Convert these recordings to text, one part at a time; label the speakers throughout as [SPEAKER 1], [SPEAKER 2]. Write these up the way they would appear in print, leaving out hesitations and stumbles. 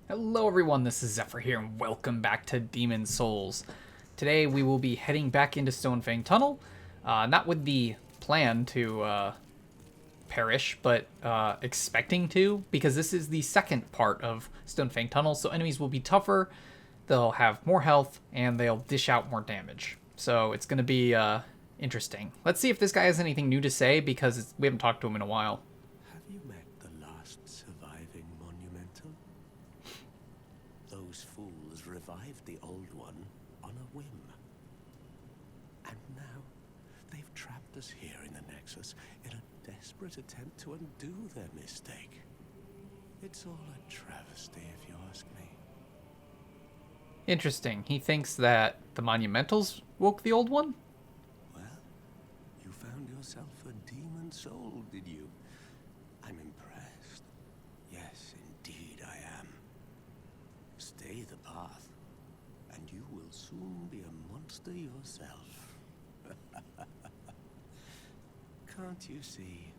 [SPEAKER 1] Hello everyone, this is Xephyr here, and welcome back to Demon Souls. Today we will be heading back into Stonefang Tunnel, not with the plan to perish, but expecting to, because this is the second part of Stonefang Tunnel, so enemies will be tougher, they'll have more health, and they'll dish out more damage. So it's going to be interesting. Let's see if this guy has anything new to say, because we haven't talked to him in a while.
[SPEAKER 2] Have you met the last surviving monumental? Those fools revived the old one on a whim. And now they've trapped us here in the Nexus in a desperate attempt to undo their mistake. It's all a travesty, if you ask me.
[SPEAKER 1] Interesting. He thinks that the Monumentals woke the old one?
[SPEAKER 2] Well, you found yourself a demon soul, did you? I'm impressed. Yes, indeed I am. Stay the path, and you will soon be a monster yourself. Can't you see?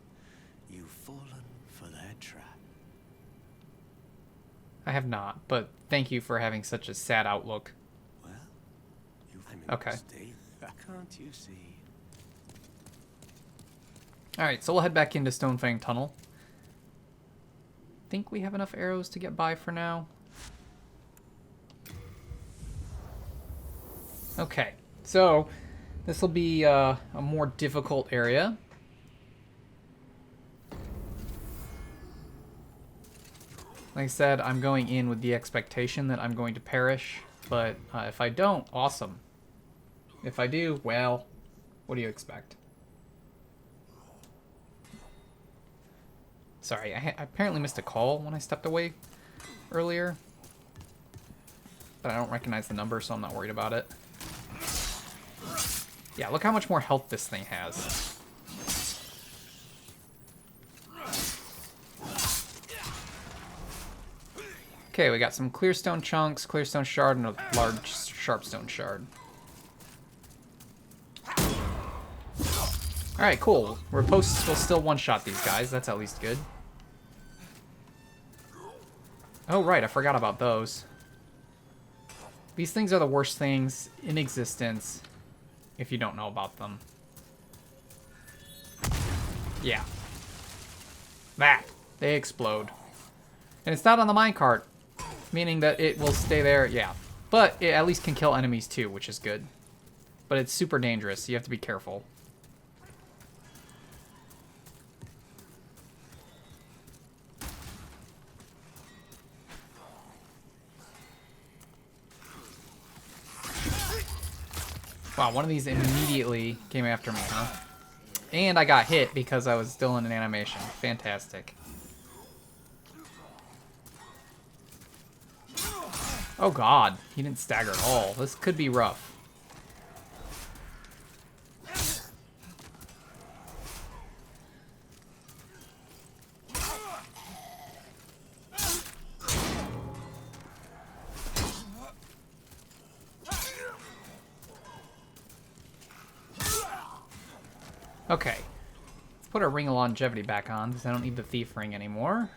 [SPEAKER 2] You've fallen for their trap.
[SPEAKER 1] I have not, but thank you for having such a sad outlook.
[SPEAKER 2] Well,
[SPEAKER 1] Okay.
[SPEAKER 2] Can't you see?
[SPEAKER 1] Alright, so we'll head back into Stonefang Tunnel. Think we have enough arrows to get by for now. Okay, so this will be a more difficult area. Like I said, I'm going in with the expectation that I'm going to perish, but if I don't, awesome. If I do, well, what do you expect? Sorry, I apparently missed a call when I stepped away earlier, but I don't recognize the number, so I'm not worried about it. Yeah, look how much more health this thing has. Okay, we got some clearstone chunks, clearstone shard, and a large sharpstone shard. Alright, cool. Riposte will still one-shot these guys. That's at least good. Oh, right. I forgot about those. These things are the worst things in existence if you don't know about them. Yeah. That. They explode. And it's not on the minecart, meaning that it will stay there. Yeah. But it at least can kill enemies too, which is good. But it's super dangerous, so you have to be careful. Wow, one of these immediately came after me, huh? And I got hit because I was still in an animation. Fantastic. Oh god, he didn't stagger at all. This could be rough. Okay, let's put our Ring of Longevity back on, because I don't need the Thief Ring anymore.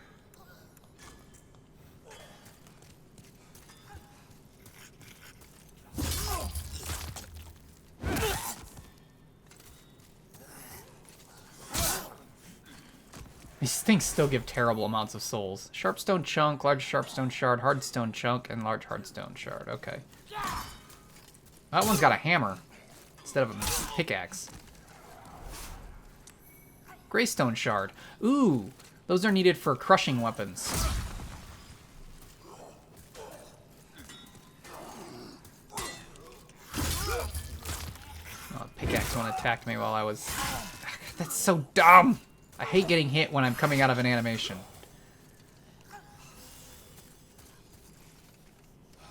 [SPEAKER 1] These things still give terrible amounts of souls. Sharpstone Chunk, Large Sharpstone Shard, Hardstone Chunk, and Large Hardstone Shard. Okay. That one's got a hammer instead of a pickaxe. Greystone Shard. Ooh, those are needed for crushing weapons. Oh, pickaxe one attacked me while I was... That's so dumb! I hate getting hit when I'm coming out of an animation.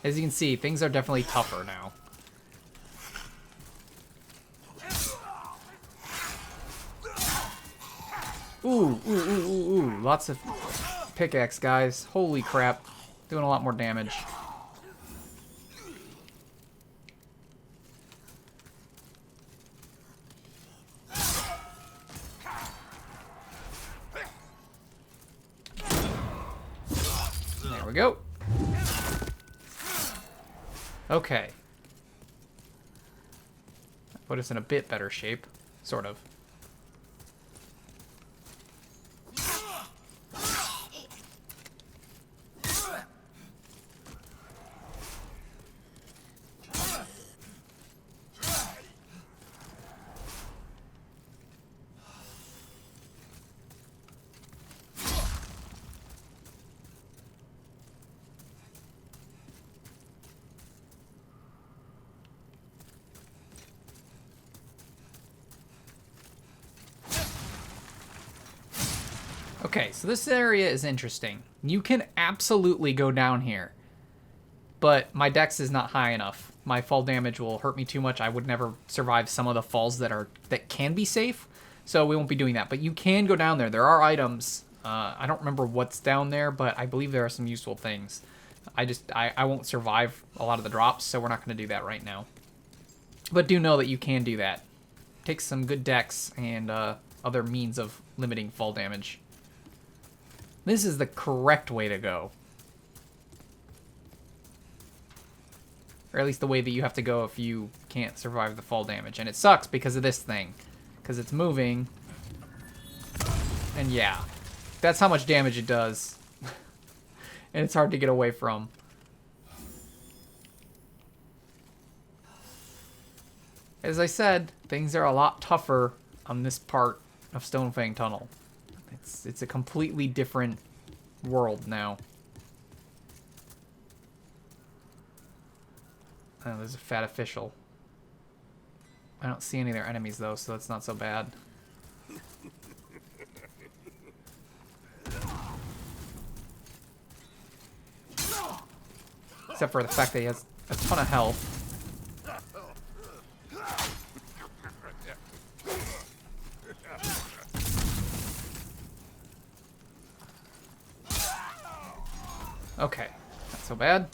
[SPEAKER 1] As you can see, things are definitely tougher now. Ooh. Lots of pickaxe, guys. Holy crap. Doing a lot more damage. There we go. Okay. Put us in a bit better shape. Sort of. Okay, so this area is interesting. You can absolutely go down here, but my dex is not high enough. My fall damage will hurt me too much. I would never survive some of the falls that can be safe, so we won't be doing that. But you can go down there. There are items. I don't remember what's down there, but I believe there are some useful things. I won't survive a lot of the drops, so we're not going to do that right now. But do know that you can do that. Takes some good dex and other means of limiting fall damage. This is the correct way to go. Or at least the way that you have to go if you can't survive the fall damage. And it sucks because of this thing. Because it's moving. And yeah. That's how much damage it does. And it's hard to get away from. As I said, things are a lot tougher on this part of Stonefang Tunnel. It's a completely different world now. Oh, there's a fat official. I don't see any of their enemies though, so that's not so bad. Except for the fact that he has a ton of health. Okay, not so bad.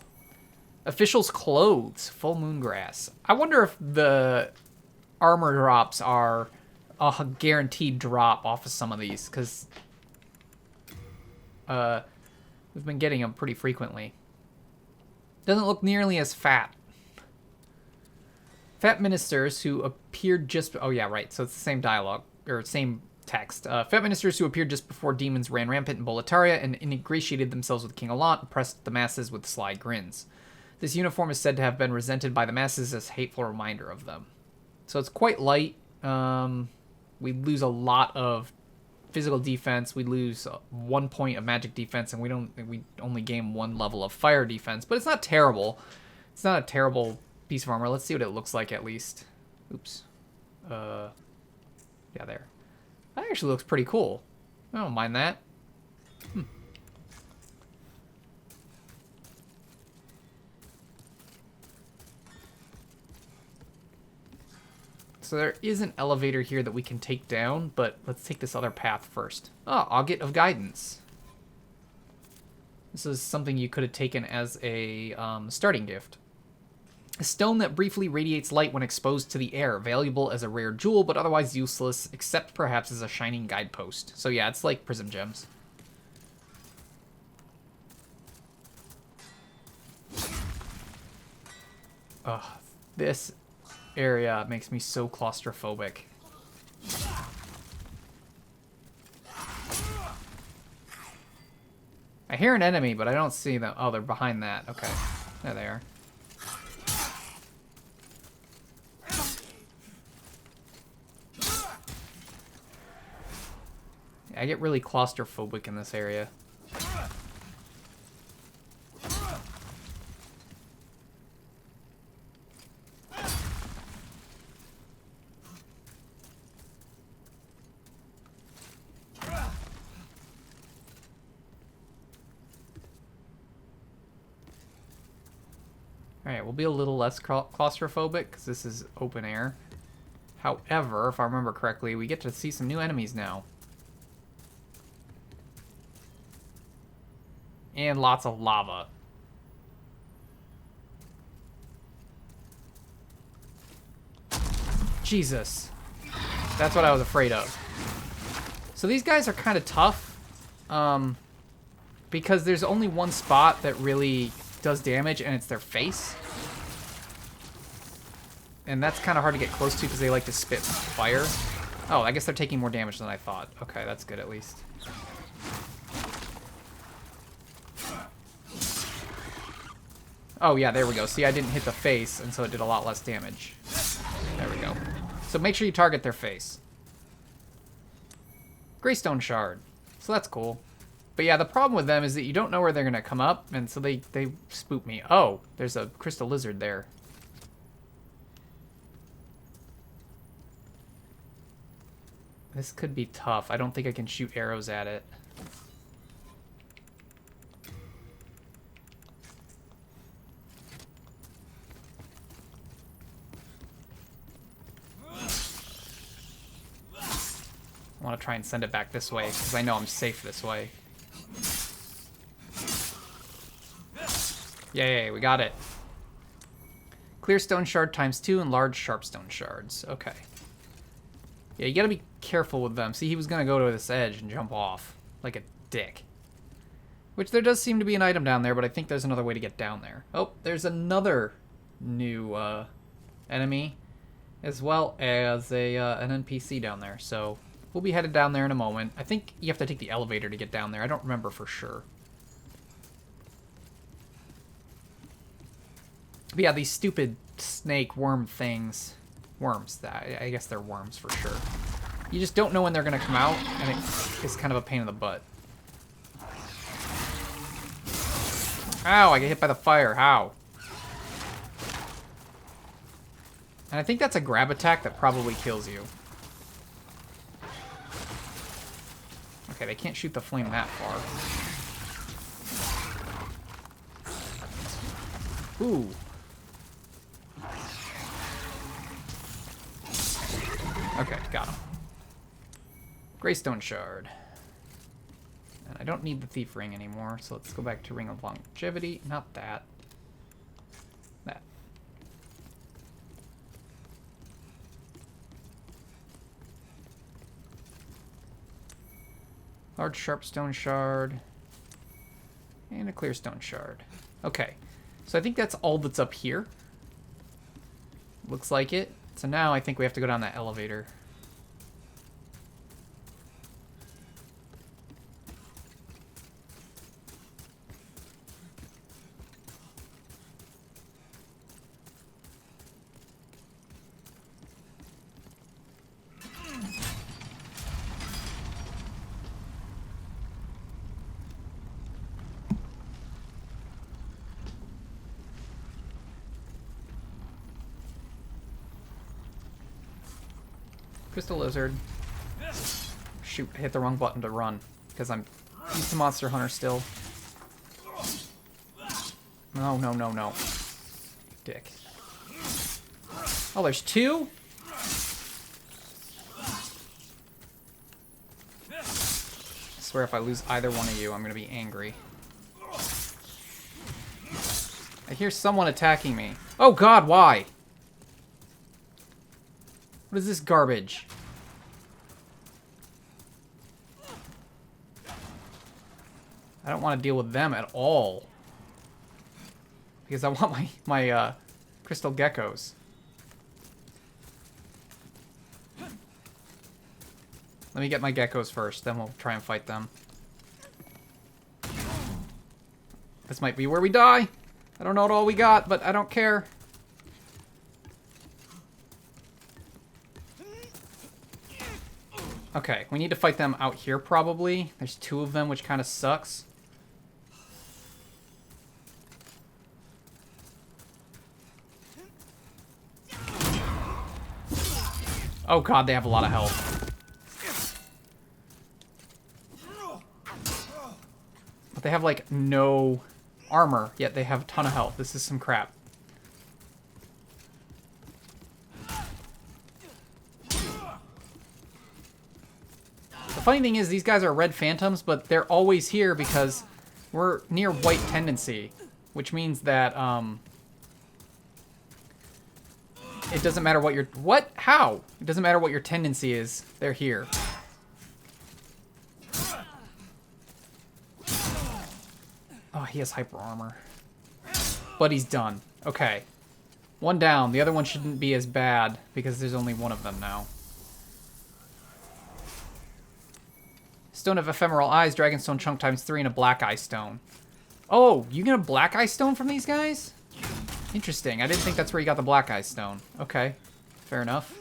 [SPEAKER 1] Official's clothes, full moon grass. I wonder if the armor drops are a guaranteed drop off of some of these, because we've been getting them pretty frequently. Doesn't look nearly as fat. Fat ministers who appeared just... Oh yeah, right, so it's the same dialogue, or same text. Fat ministers who appeared just before demons ran rampant in Boletaria and ingratiated themselves with King Allant and pressed the masses with sly grins. This uniform is said to have been resented by the masses as a hateful reminder of them. So it's quite light. We lose a lot of physical defense. We lose 1 point of magic defense, and we only gain 1 level of fire defense. But it's not terrible. It's not a terrible piece of armor. Let's see what it looks like at least. Oops. Yeah, there. That actually looks pretty cool. I don't mind that. So there is an elevator here that we can take down, but let's take this other path first. Oh, Auget of Guidance. This is something you could have taken as a starting gift. A stone that briefly radiates light when exposed to the air, valuable as a rare jewel, but otherwise useless, except perhaps as a shining guidepost. So yeah, it's like prism gems. Ugh, this area makes me so claustrophobic. I hear an enemy, but I don't see them. Oh, they're behind that. Okay, there they are. I get really claustrophobic in this area. Alright, we'll be a little less claustrophobic because this is open air. However, if I remember correctly, we get to see some new enemies now. And lots of lava. Jesus. That's what I was afraid of. So these guys are kind of tough. Because there's only one spot that really does damage, and it's their face. And that's kind of hard to get close to because they like to spit fire. Oh, I guess they're taking more damage than I thought. Okay, that's good at least. Oh, yeah, there we go. See, I didn't hit the face, and so it did a lot less damage. There we go. So make sure you target their face. Greystone Shard. So that's cool. But yeah, the problem with them is that you don't know where they're going to come up, and so they spook me. Oh, there's a crystal lizard there. This could be tough. I don't think I can shoot arrows at it. I want to try and send it back this way, because I know I'm safe this way. Yay, we got it. Clear stone shard ×2 and large sharpstone shards. Okay. Yeah, you gotta be careful with them. See, he was gonna go to this edge and jump off like a dick. Which there does seem to be an item down there, but I think there's another way to get down there. Oh, there's another new enemy, as well as an NPC down there. So we'll be headed down there in a moment. I think you have to take the elevator to get down there. I don't remember for sure. But yeah, these stupid snake worm things. Worms. I guess they're worms for sure. You just don't know when they're going to come out, and it is kind of a pain in the butt. Ow, I get hit by the fire. How? And I think that's a grab attack that probably kills you. Okay, they can't shoot the flame that far. Ooh. Okay, got him. Greystone Shard. And I don't need the Thief Ring anymore, so let's go back to Ring of Longevity. Not that. That. Large Sharpstone Shard. And a Clear Stone Shard. Okay, so I think that's all that's up here. Looks like it. So now I think we have to go down that elevator. Crystal Lizard. Shoot, I hit the wrong button to run because I'm used to Monster Hunter still. No, no, no, no. Dick. Oh, there's two? I swear if I lose either one of you, I'm going to be angry. I hear someone attacking me. Oh god, why? What is this garbage? I don't want to deal with them at all. Because I want my crystal geckos. Let me get my geckos first, then we'll try and fight them. This might be where we die. I don't know what all we got, but I don't care. Okay, we need to fight them out here probably. There's two of them, which kind of sucks. Oh god, they have a lot of health. But they have like no armor, yet they have a ton of health. This is some crap. The funny thing is, these guys are red phantoms, but they're always here because we're near white tendency, which means that it doesn't matter what your how? It doesn't matter what your tendency is. They're here. Oh, he has hyper armor, but he's done. Okay, One down. The other one shouldn't be as bad because there's only one of them now. Stone of Ephemeral Eyes, Dragonstone Chunk ×3, and a Black Eye Stone. Oh, you get a Black Eye Stone from these guys? Interesting. I didn't think that's where you got the Black Eye Stone. Okay. Fair enough.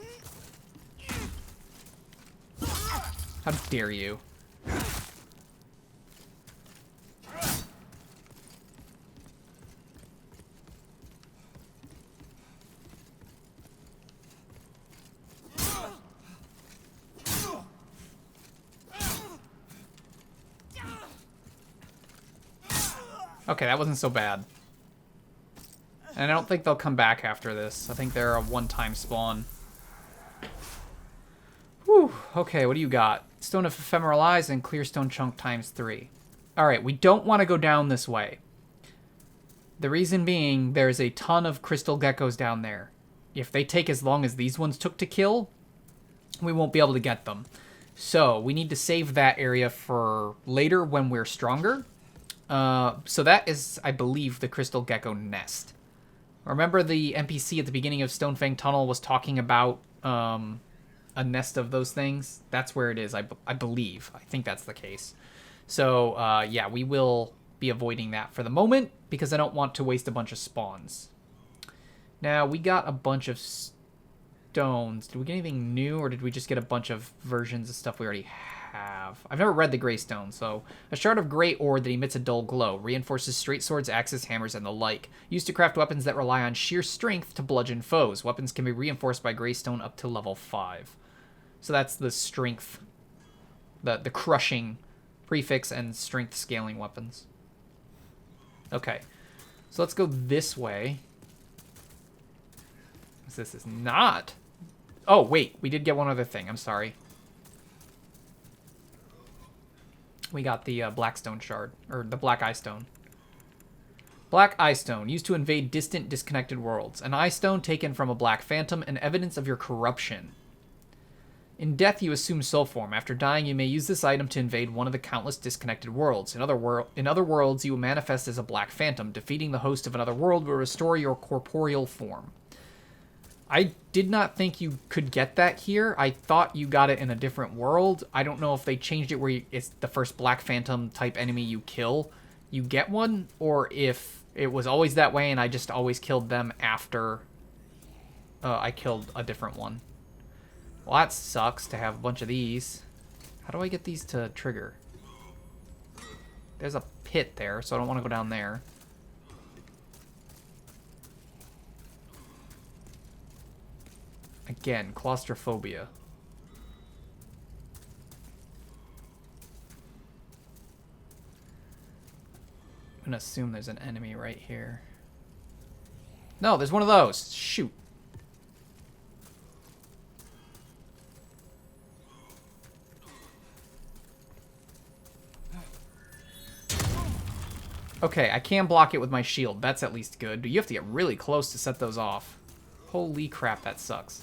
[SPEAKER 1] How dare you? Okay, that wasn't so bad. And I don't think they'll come back after this. I think they're a one-time spawn. Whew. Okay, what do you got? Stone of Ephemeral Eyes and Clearstone Chunk ×3. Alright, we don't want to go down this way. The reason being, there's a ton of crystal geckos down there. If they take as long as these ones took to kill, we won't be able to get them. So, we need to save that area for later when we're stronger. So that is, I believe, the crystal gecko nest. Remember the NPC at the beginning of Stonefang Tunnel was talking about a nest of those things? That's where it is, I believe. I think that's the case. So, yeah, we will be avoiding that for the moment because I don't want to waste a bunch of spawns. Now, we got a bunch of stones. Did we get anything new, or did we just get a bunch of versions of stuff we already have? I've never read the Greystone, so a shard of gray ore that emits a dull glow, reinforces straight swords, axes, hammers, and the like. Used to craft weapons that rely on sheer strength to bludgeon foes. Weapons can be reinforced by Greystone up to level 5. So that's the strength, the crushing prefix and strength scaling weapons. Okay, so let's go this way. This is not... Oh, wait, we did get one other thing. I'm sorry. We got the Blackstone Shard, or the Black Eye Stone. Black Eye Stone, used to invade distant, disconnected worlds. An eye stone taken from a black phantom and evidence of your corruption. In death, you assume soul form. After dying, you may use this item to invade one of the countless disconnected worlds. In other worlds, you will manifest as a black phantom. Defeating the host of another world will restore your corporeal form. I did not think you could get that here. I thought you got it in a different world. I don't know if they changed it where it's the first black phantom type enemy you kill, you get one, or if it was always that way and I just always killed them after I killed a different one. Well, that sucks to have a bunch of these. How do I get these to trigger? There's a pit there, so I don't want to go down there. Again, claustrophobia. I'm gonna assume there's an enemy right here. No, there's one of those. Shoot. Okay, I can block it with my shield. That's at least good. But you have to get really close to set those off. Holy crap, that sucks.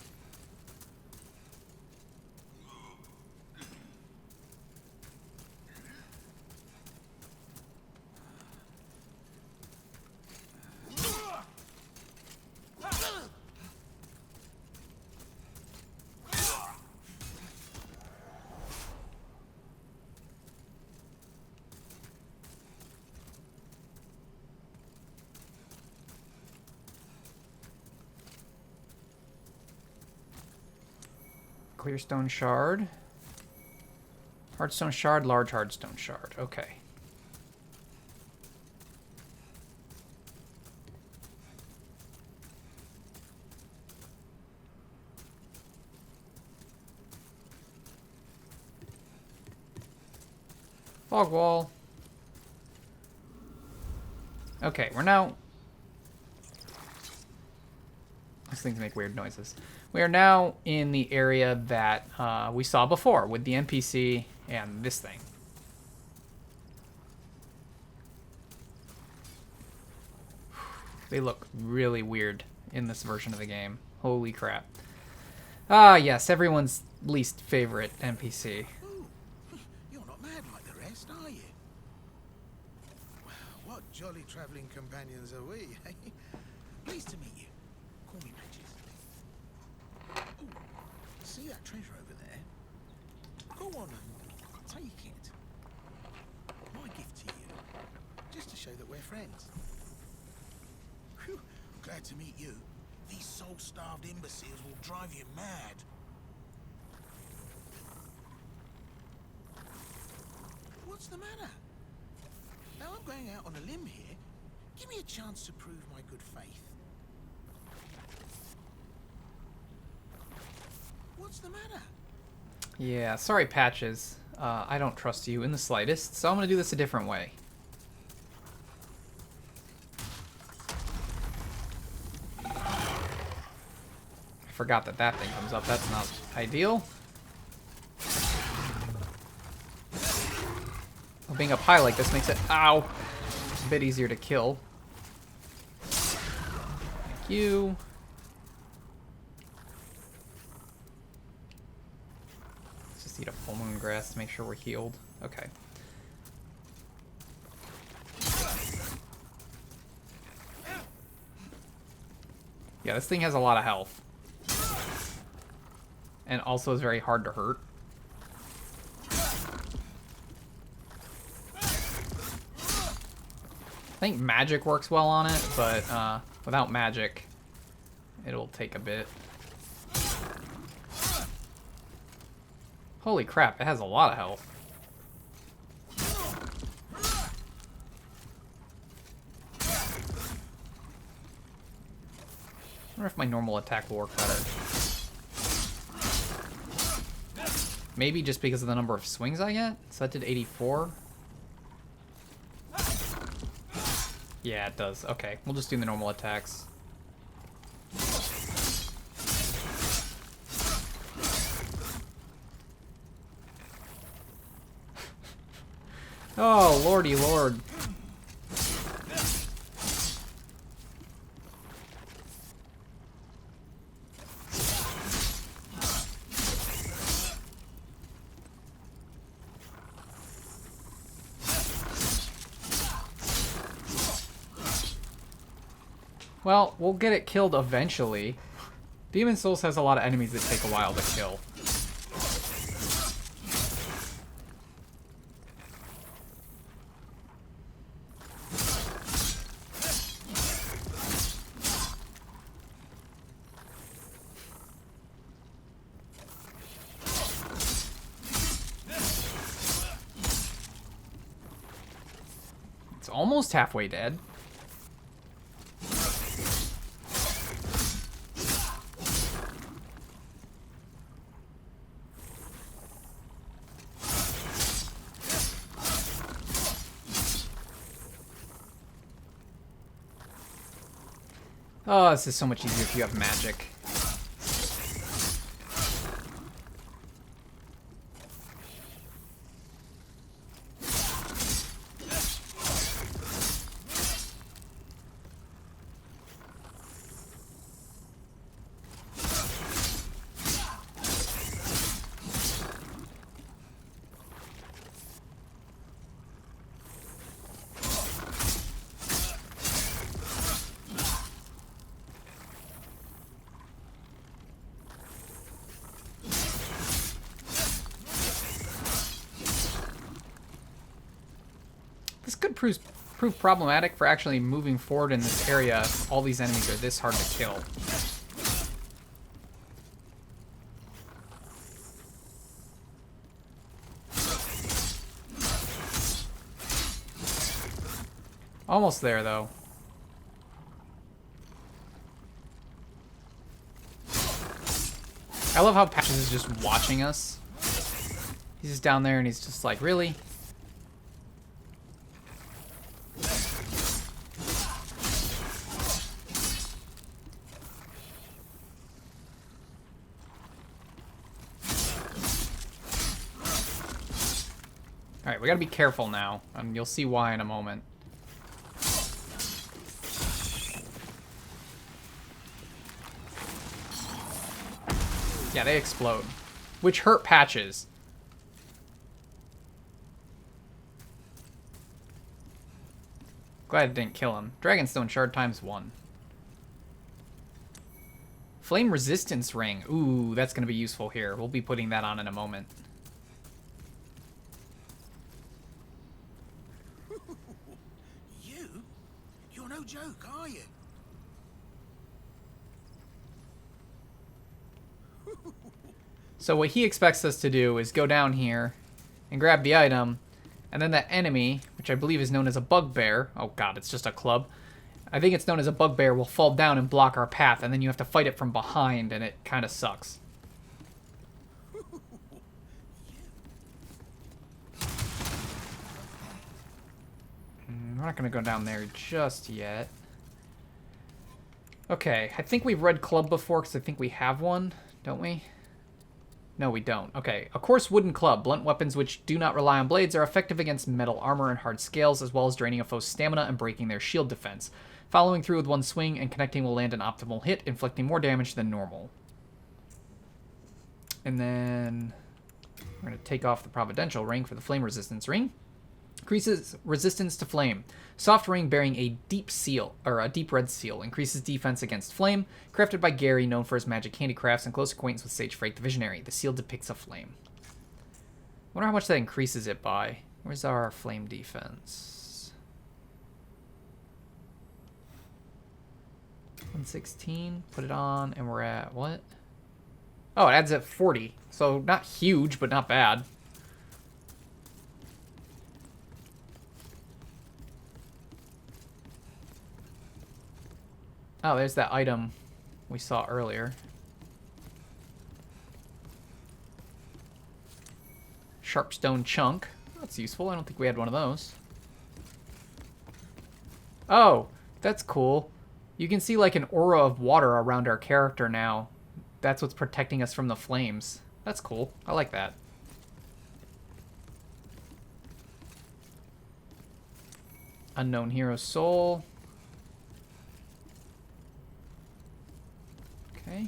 [SPEAKER 1] Clearstone Shard. Hardstone Shard, large hardstone shard. Okay. Fog wall. Okay, we're now... These things make weird noises. We are now in the area that we saw before with the NPC and this thing. They look really weird in this version of the game. Holy crap. Ah, yes, everyone's least favorite NPC.
[SPEAKER 3] Ooh, you're not mad like the rest, are you? What jolly travelling companions are we, eh? Pleased to meet you. See that treasure over there? Go on and take it. My gift to you, just to show that we're friends. Whew, glad to meet you. These soul-starved imbeciles will drive you mad. What's the matter? Now I'm going out on a limb here. Give me a chance to prove my good faith. What's the matter?
[SPEAKER 1] Yeah, sorry, Patches. I don't trust you in the slightest, so I'm gonna do this a different way. I forgot that that thing comes up. That's not ideal. Well, being up high like this makes it, ow, a bit easier to kill. Thank you. Let's just eat a full moon grass to make sure we're healed. Okay. Yeah, this thing has a lot of health. And also is very hard to hurt. I think magic works well on it, but without magic, it'll take a bit. Holy crap, it has a lot of health. I wonder if my normal attack will work better. Maybe just because of the number of swings I get? So that did 84. Yeah, it does. Okay, we'll just do the normal attacks. Oh, lordy lord. Well, we'll get it killed eventually. Demon Souls has a lot of enemies that take a while to kill. It's almost halfway dead. Oh, this is so much easier if you have magic. This could prove problematic for actually moving forward in this area if all these enemies are this hard to kill. Almost there, though. I love how Patches is just watching us. He's just down there and he's just like, really? Alright, we gotta be careful now. You'll see why in a moment. Yeah, they explode. Which hurt Patches. Glad it didn't kill him. Dragonstone Shard ×1. Flame resistance ring. Ooh, that's going to be useful here. We'll be putting that on in a moment.
[SPEAKER 3] You're no joke, are you?
[SPEAKER 1] So what he expects us to do is go down here and grab the item, and then that enemy, which I believe is known as a bugbear, oh god, it's just a club. I think it's known as a bugbear, will fall down and block our path, and then you have to fight it from behind, and it kind of sucks. We're not going to go down there just yet. Okay, I think we've read club before, because I think we have one, don't we? No, we don't. Okay, a coarse wooden club. Blunt weapons which do not rely on blades are effective against metal armor and hard scales, as well as draining a foe's stamina and breaking their shield defense. Following through with one swing and connecting will land an optimal hit, inflicting more damage than normal. And then we're going to take off the providential ring for the flame resistance ring. Increases resistance to flame. Soft ring bearing a deep seal, or a deep red seal. Increases defense against flame. Crafted by Gary, known for his magic handicrafts and close acquaintance with Sage Frake the Visionary. The seal depicts a flame. Wonder how much that increases it by. Where's our flame defense? 116. Put it on, and we're at what? Oh, it adds at 40. So not huge, but not bad. Oh, there's that item we saw earlier. Sharp stone chunk. That's useful. I don't think we had one of those. Oh, that's cool. You can see like an aura of water around our character now. That's what's protecting us from the flames. That's cool. I like that. Unknown hero soul. Okay.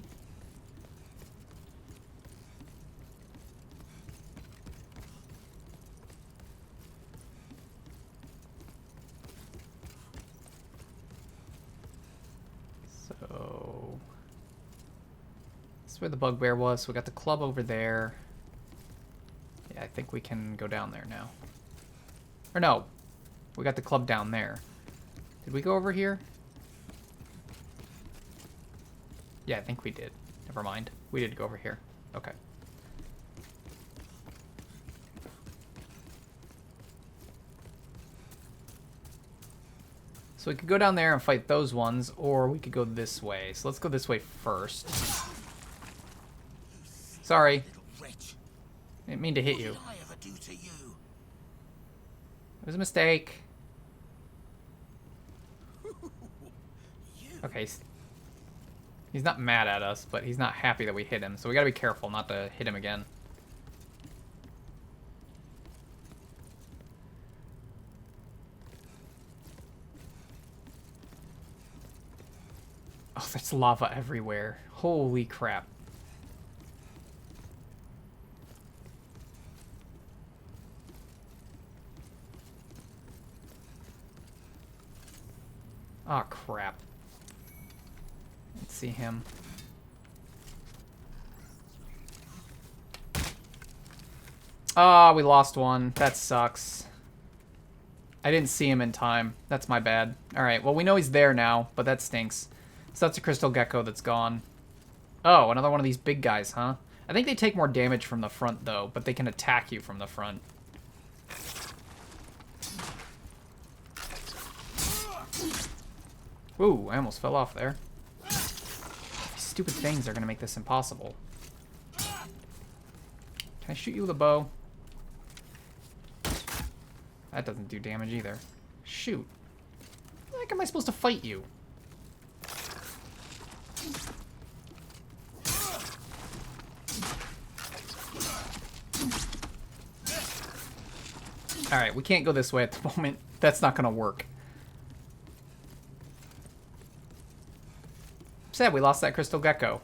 [SPEAKER 1] So this is where the bugbear was. So we got the club over there. Yeah, I think we can go down there now. Or no, we got the club down there. Did we go over here? Yeah, I think we did. Never mind. We did go over here. Okay. So we could go down there and fight those ones, or we could go this way. So let's go this way first. Sorry. Didn't mean to hit you.
[SPEAKER 3] What did I ever do to you?
[SPEAKER 1] It was a mistake. Okay. He's not mad at us, but he's not happy that we hit him. So we gotta be careful not to hit him again. Oh, there's lava everywhere. Holy crap. Oh, crap. Let's see him. Ah, we lost one. That sucks. I didn't see him in time. That's my bad. Alright, well, we know he's there now, but that stinks. So that's a crystal gecko that's gone. Oh, another one of these big guys, huh? I think they take more damage from the front, though, but they can attack you from the front. Ooh, I almost fell off there. These stupid things are going to make this impossible. Can I shoot you with a bow? That doesn't do damage either. Shoot. How the heck am I supposed to fight you? Alright, we can't go this way at the moment. That's not going to work. Sad we lost that crystal gecko.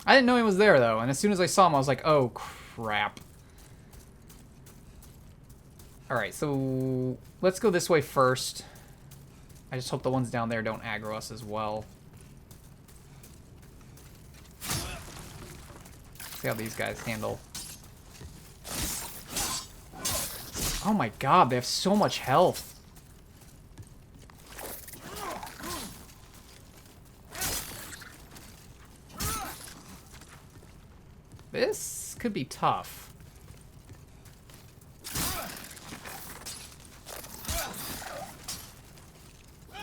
[SPEAKER 1] I didn't know he was there, though, and as soon as I saw him, I was like, oh, crap. Alright, so let's go this way first. I just hope the ones down there don't aggro us as well. See how these guys handle. Oh my god, they have so much health. This could be tough.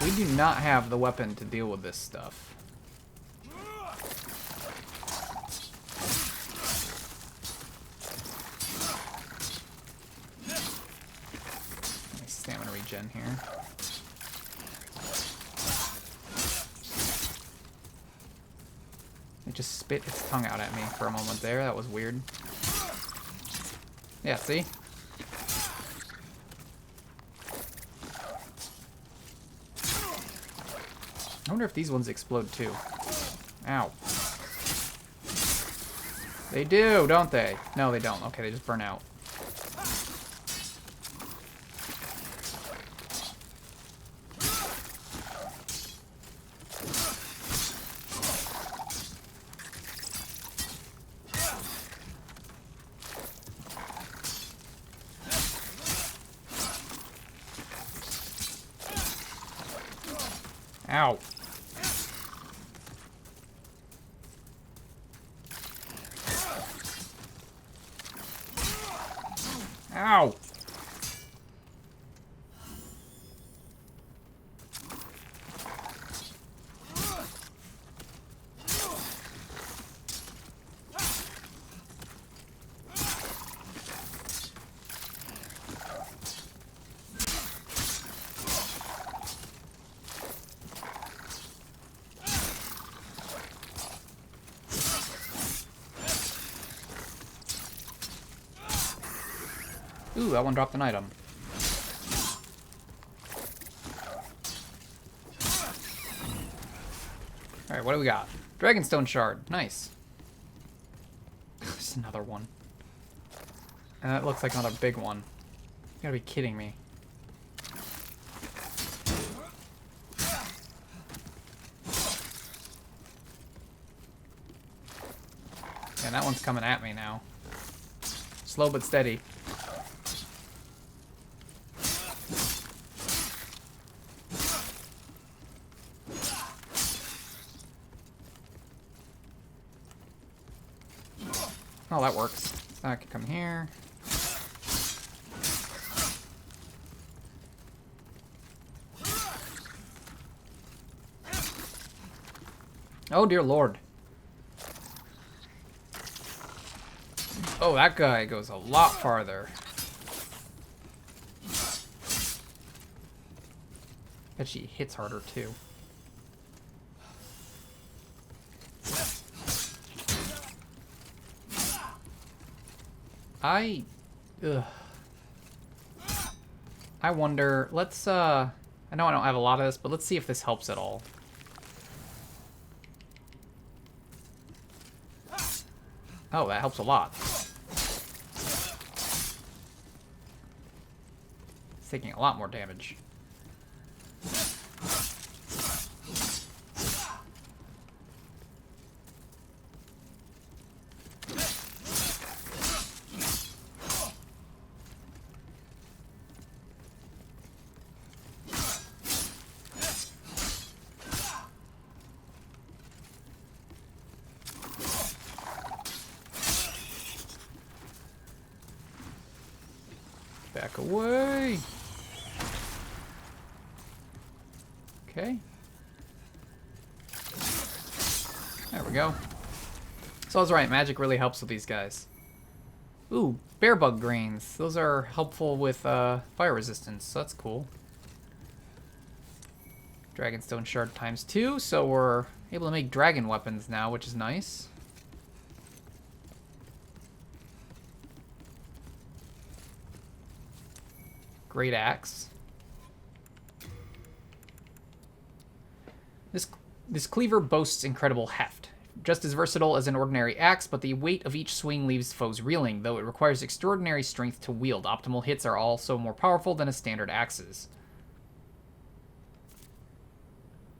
[SPEAKER 1] We do not have the weapon to deal with this stuff. Nice stamina regen here. It just spit its tongue out at me for a moment there. That was weird. Yeah, see? I wonder if these ones explode too. Ow. They do, don't they? No, they don't. Okay, they just burn out. Ow. Ow. Ooh, that one dropped an item. Alright, what do we got? Dragonstone Shard. Nice. There's another one. And that looks like another big one. You gotta be kidding me. And that one's coming at me now. Slow but steady. Oh, that works. So I can come here. Oh, dear Lord. Oh, that guy goes a lot farther. Bet she hits harder, too. I wonder, let's, I know I don't have a lot of this, but let's see if this helps at all. Oh, that helps a lot. It's taking a lot more damage. Back away. Okay. There we go. So I was right, magic really helps with these guys. Ooh, bear bug grains. Those are helpful with fire resistance, so that's cool. Dragonstone Shard ×2, so we're able to make dragon weapons now, which is nice. Great axe. This cleaver boasts incredible heft. Just as versatile as an ordinary axe, but the weight of each swing leaves foes reeling, though it requires extraordinary strength to wield. Optimal hits are also more powerful than a standard axes.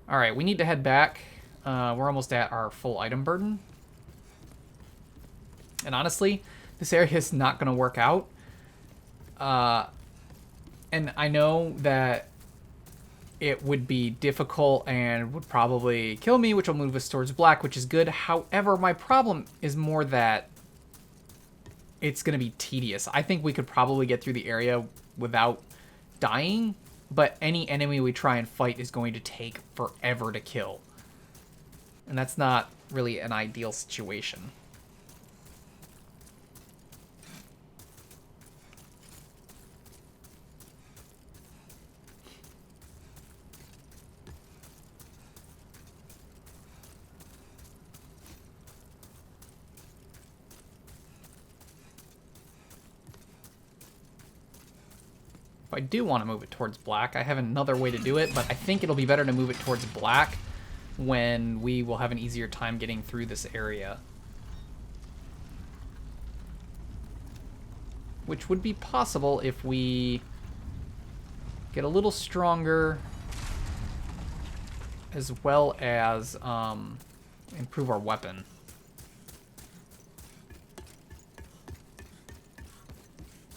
[SPEAKER 1] Alright, we need to head back. We're almost at our full item burden. And honestly, this area is not going to work out. And I know that it would be difficult and would probably kill me, which will move us towards black, which is good. However, my problem is more that it's going to be tedious. I think we could probably get through the area without dying, but any enemy we try and fight is going to take forever to kill. And that's not really an ideal situation. I do want to move it towards black. I have another way to do it, but I think it'll be better to move it towards black when we will have an easier time getting through this area. Which would be possible if we get a little stronger as well as improve our weapon.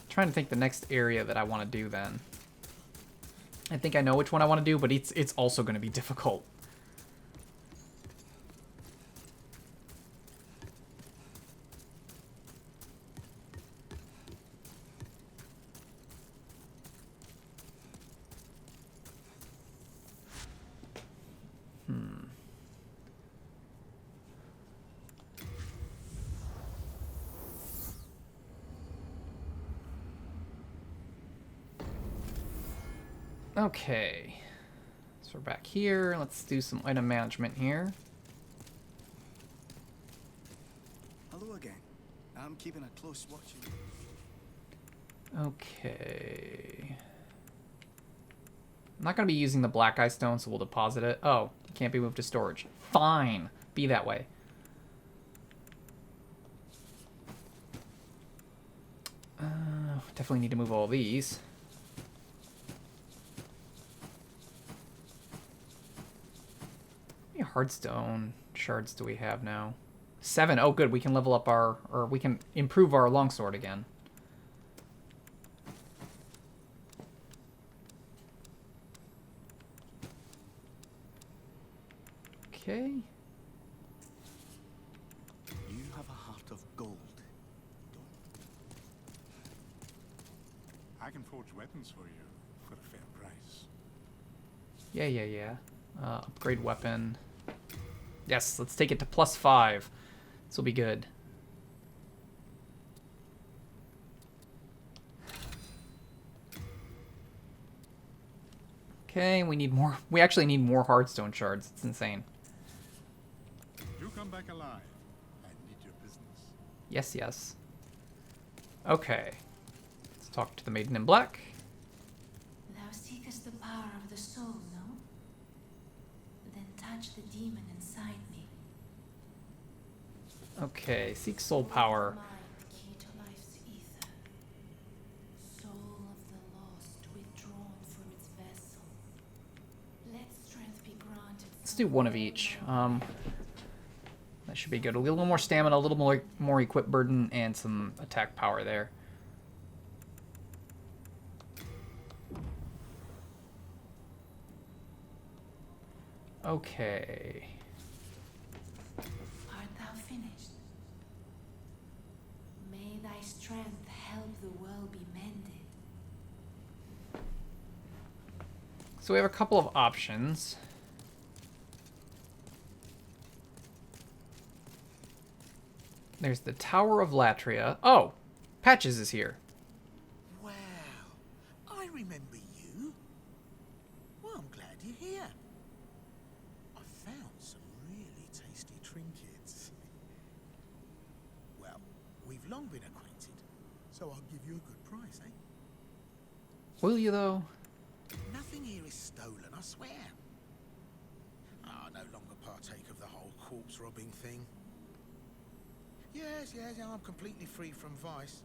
[SPEAKER 1] Trying to think the next area that I want to do then. I think I know which one I want to do, but it's also going to be difficult. Okay, so we're back here. Let's do some item management here.
[SPEAKER 4] Hello again. I'm keeping a close watch.
[SPEAKER 1] Okay. I'm not going to be using the black eye stone, so we'll deposit it. Oh, it can't be moved to storage. Fine. Be that way. Definitely need to move all these. Hardstone shards do we have now? 7. Oh, good. We can level up our, or we can improve our longsword again. Okay.
[SPEAKER 4] You have a heart of gold.
[SPEAKER 3] I can forge weapons for you for a fair price.
[SPEAKER 1] Yeah. Upgrade weapon. Yes, let's take it to +5. This will be good. Okay, we need more. We actually need more hardstone shards. It's insane.
[SPEAKER 3] You come back alive. I need your business.
[SPEAKER 1] Yes. Okay. Let's talk to the Maiden in Black.
[SPEAKER 5] Thou seekest the power of the soul, no? Then touch the demon inside me.
[SPEAKER 1] Okay, seek soul power.
[SPEAKER 5] Mind, key to life's ether. Soul of the lost, withdrawn from its vessel. Let strength be granted.
[SPEAKER 1] Let's do one of each. That should be good. A little more stamina, a little more equip burden, and some attack power there. Okay.
[SPEAKER 5] Art thou finished? May thy strength help the world be mended.
[SPEAKER 1] So we have a couple of options. There's the Tower of Latria. Oh, Patches is here.
[SPEAKER 3] Wow, I remember you. Well, I'm glad you're here. I found some really tasty trinkets. Well, we've long been acquainted, so I'll give you a good price, eh?
[SPEAKER 1] Will you, though?
[SPEAKER 3] Nothing here is stolen, I swear. I no longer partake of the whole corpse robbing thing. Yes, I'm completely free from vice.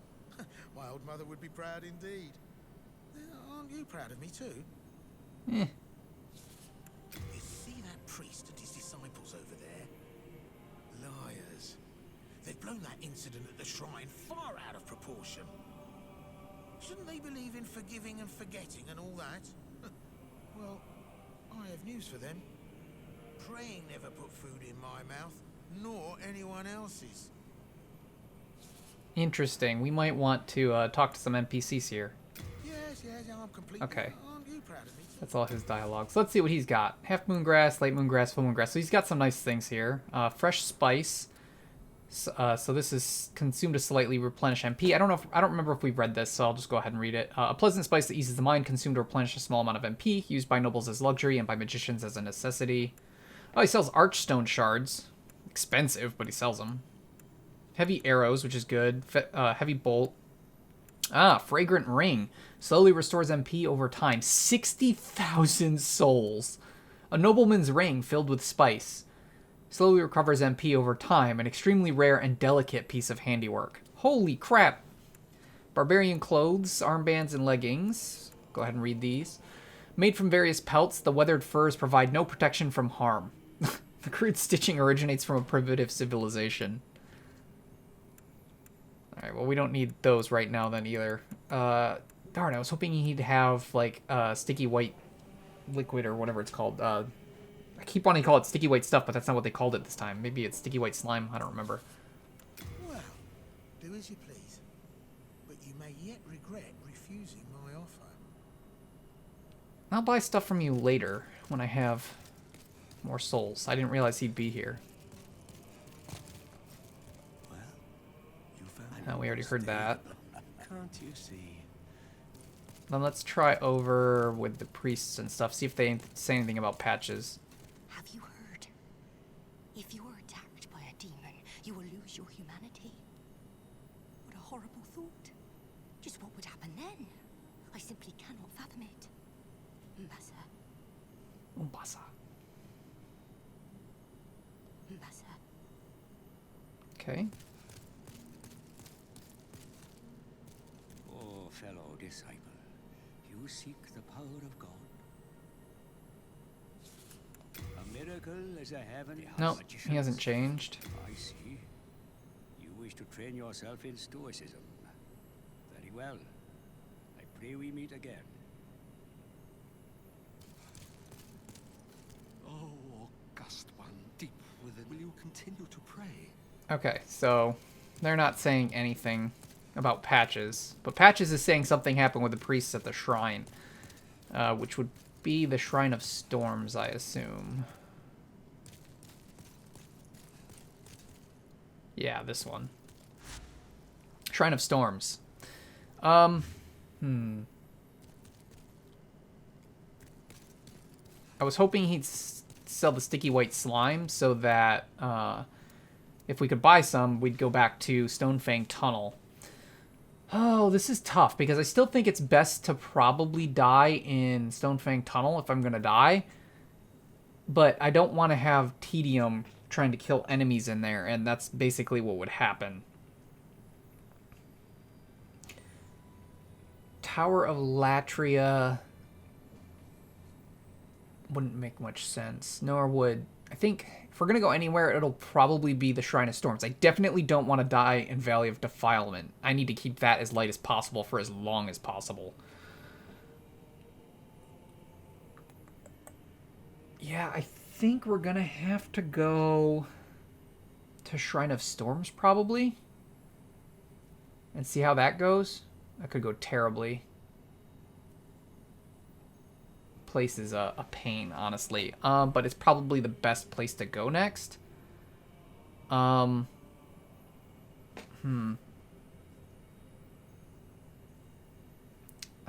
[SPEAKER 3] My old mother would be proud indeed. Aren't you proud of me too?
[SPEAKER 1] Eh.
[SPEAKER 3] You see that priest and his disciples over there? Liars. They've blown that incident at the shrine far out of proportion. Shouldn't they believe in forgiving and forgetting and all that? Well, I have news for them. Praying never put food in my mouth, nor anyone else's.
[SPEAKER 1] Interesting. We might want to talk to some NPCs here.
[SPEAKER 3] Yes, I'm completely...
[SPEAKER 1] Okay.
[SPEAKER 3] Aren't you proud of me?
[SPEAKER 1] That's all his dialogue. So let's see what he's got. Half moon grass, late moon grass, full moon grass. So he's got some nice things here. Fresh spice. So this is consumed to slightly replenish MP. I don't remember if we've read this, so I'll just go ahead and read it. A pleasant spice that eases the mind, consumed to replenish a small amount of MP, used by nobles as luxury and by magicians as a necessity. Oh, he sells Archstone Shards. Expensive, but he sells them. Heavy arrows, which is good. Heavy bolt. Fragrant ring. Slowly restores MP over time. 60,000 souls. A nobleman's ring filled with spice. Slowly recovers MP over time. An extremely rare and delicate piece of handiwork. Holy crap. Barbarian clothes, armbands, and leggings. Go ahead and read these. Made from various pelts, the weathered furs provide no protection from harm. The crude stitching originates from a primitive civilization. Alright, well, we don't need those right now then either. Darn, I was hoping he'd have, like, sticky white liquid or whatever it's called. I keep wanting to call it sticky white stuff, but that's not what they called it this time. Maybe it's sticky white slime. I don't remember.
[SPEAKER 3] Well, do as you please. But you may yet regret refusing my offer.
[SPEAKER 1] I'll buy stuff from you later when I have more souls. I didn't realize he'd be here.
[SPEAKER 2] Well, you found
[SPEAKER 1] We already heard that.
[SPEAKER 2] Can't you see?
[SPEAKER 1] Then let's try over with the priests and stuff. See if they say anything about patches.
[SPEAKER 6] Have you heard? If you are attacked by a demon, you will lose your humanity. What a horrible thought. Just what would happen then? I simply cannot fathom it. Mbasa.
[SPEAKER 1] Umbasa.
[SPEAKER 6] Mbasa.
[SPEAKER 1] Okay.
[SPEAKER 2] Oh, fellow disciple, you seek the power of God. A miracle is a heavenly
[SPEAKER 1] Nope, he hasn't changed.
[SPEAKER 2] I see. You wish to train yourself in stoicism. Very well. I pray we meet again.
[SPEAKER 7] Oh, august one, deep within, will you continue to pray?
[SPEAKER 1] Okay, so they're not saying anything about Patches, but Patches is saying something happened with the priests at the shrine, which would be the Shrine of Storms, I assume. Yeah, this one. Shrine of Storms. I was hoping he'd sell the sticky white slime so that if we could buy some, we'd go back to Stonefang Tunnel. Oh, this is tough because I still think it's best to probably die in Stonefang Tunnel if I'm going to die. But I don't want to have tedium trying to kill enemies in there, and that's basically what would happen. Tower of Latria wouldn't make much sense, nor would... I think if we're going to go anywhere, it'll probably be the Shrine of Storms. I definitely don't want to die in Valley of Defilement. I need to keep that as light as possible for as long as possible. Yeah, I think we're going to have to go to Shrine of Storms, probably. And see how that goes. That could go terribly. Place is a pain, honestly. But it's probably the best place to go next. I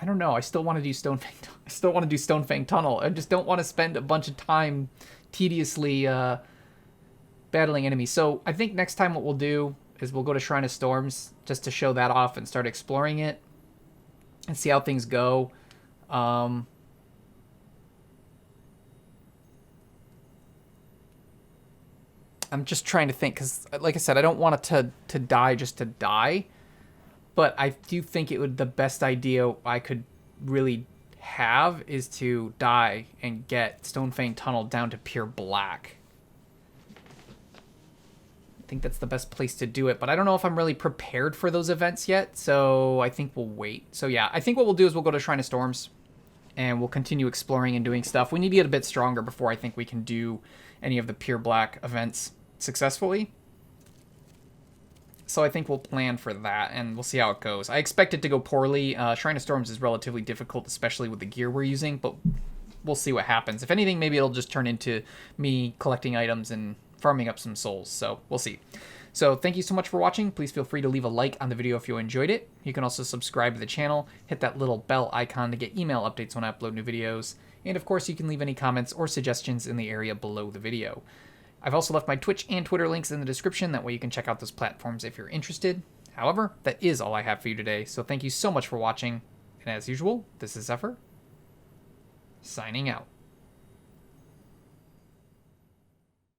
[SPEAKER 1] don't know. I still want to do Stonefang Tunnel. I just don't want to spend a bunch of time tediously battling enemies. So I think next time what we'll do is we'll go to Shrine of Storms just to show that off and start exploring it and see how things go. I'm just trying to think because, like I said, I don't want it to die just to die. But I do think it would the best idea I could really have is to die and get Stonefang Tunnel down to pure black. I think that's the best place to do it, but I don't know if I'm really prepared for those events yet, so I think we'll wait. So yeah, I think what we'll do is we'll go to Shrine of Storms, and we'll continue exploring and doing stuff. We need to get a bit stronger before I think we can do any of the Pure Black events successfully. So I think we'll plan for that, and we'll see how it goes. I expect it to go poorly. Shrine of Storms is relatively difficult, especially with the gear we're using, but we'll see what happens. If anything, maybe it'll just turn into me collecting items and farming up some souls, so we'll see. So thank you so much for watching. Please feel free to leave a like on the video if you enjoyed it. You can also subscribe to the channel, hit that little bell icon to get email updates when I upload new videos, and of course you can leave any comments or suggestions in the area below the video. I've also left my Twitch and Twitter links in the description, that way you can check out those platforms if you're interested. However, that is all I have for you today, so thank you so much for watching, and as usual, this is Xephyr, signing out.